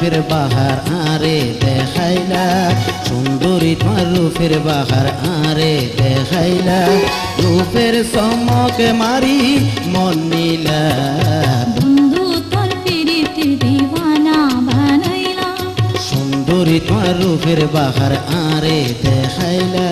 রূপের বাহার আরে দেখাইলা, সুন্দরী তোমার রূপের বাহার আরে দেখাইলা, রূপের চমকে মারি মন নিলা। বন্ধু তোর পিরিতির দিওয়ানা বানাইলা, সুন্দরী তোমার রূপের বাহার আরে দেখাইলা।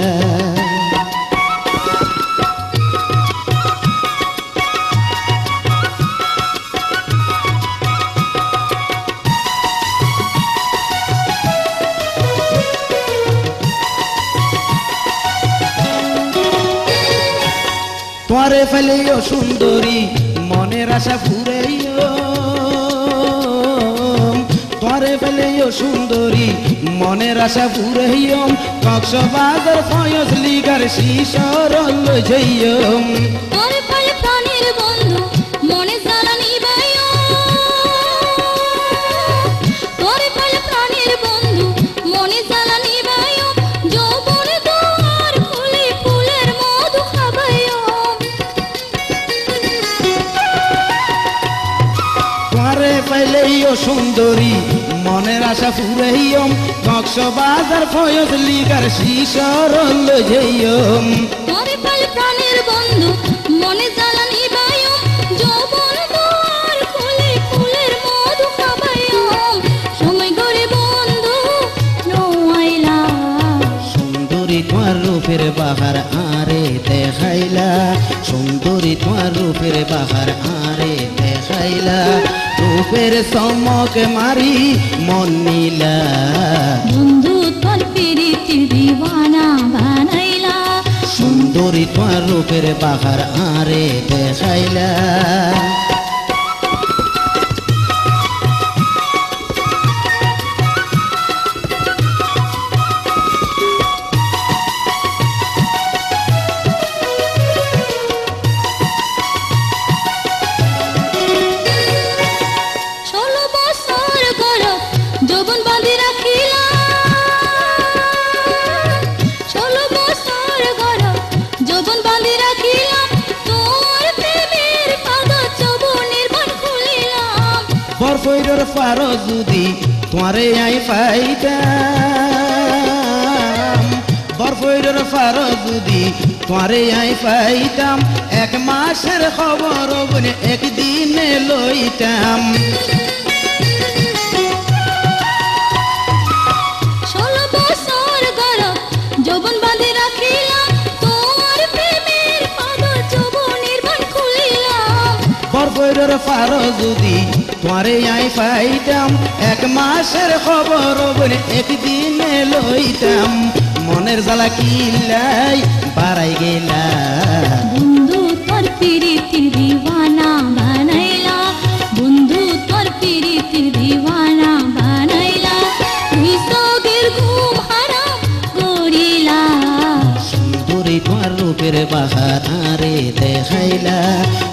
তোমারে ফেলেও সুন্দরী মনের আশা ফুরাইও, তোমারে ফেলেও সুন্দরী মনের আশা ফুরাইও, কক্সবাজার ফয়জলি গার শিশর লইও। তোর ফল প্রাণের বন্ধু মনে জ্বালা নিবাইও, তোর ফল প্রাণের বন্ধু মনে জ্বালা নিবাইও, যৌবন দুয়ার খুলে ফুলের মধু খাবাইও। তোমারে ফেলেও সুন্দরী মনের আশা ফুরাইও, কক্সবাজার ফয়জলি গার শিশর লইও। তোর ফল প্রাণের বন্ধু মনে জ্বালা নিবাইও, যৌবন দুয়ার খুলে ফুলের মধু খাবাইও। সময় করে বন্ধু নোয়াইলা, সুন্দরী তোমার রূপের বাহার আরে দেখাইলা, সুন্দরী তোমার রূপের বাহার আরে দেখাইলা, রূপের চমকে মারি মন নিলা। বন্ধু তোর পিরিতির দিওয়ানা বানাইলা, সুন্দরী তোমার রূপের বাহার আরে দেখাইলা। যৌবন বাঁধি রাখিলাম, 16 বছর গড় যৌবন বাঁধি রাখিলাম, তোর প্রেমের কাগজ যৌবনের বন খুলিলাম। বরফইরের পারো যদি তোমারে আই পাইতাম, বরফইরের পারো যদি তোমারে আই পাইতাম, 1 মাসের খবর বনে একদিনে লইতাম। 16 বছর গড় যৌবন বাঁধি রাখিলাম, তোর প্রেমের কাগজ যৌবনের বন খুলিলাম। বরফইরের পারো যদি তোমারে আই পাইতাম, 1 মাসের খবর বনে একদিনে লইতাম। মনের জ্বালা কিলাই বাড়াই গেলা, বন্ধু তোর পিরিতির দিওয়ানা বানাইলা, বন্ধু তোর পিরিতির দিওয়ানা বানাইলা, তুই সগের ঘুম হারাম করিলা। সুন্দরী তোমার রূপের বাহার আরে দেখাইলা,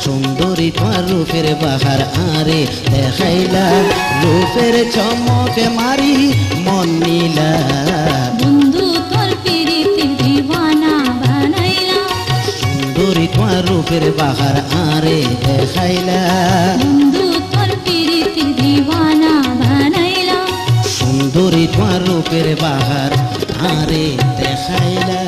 সুন্দরী তোমার রূপের বাহার আরে দেখাইলা, রূপের চমকে মারি মন নিলা। বন্ধু তোর পিরিতির দিওয়ানা বানাইলা, সুন্দরী তোমার রূপের বাহার আরে দেখাইলা, বন্ধু তোর পিরিতির দিওয়ানা বানাইলা, সুন্দরী তোমার রূপের বাহার আরে দেখাইলা।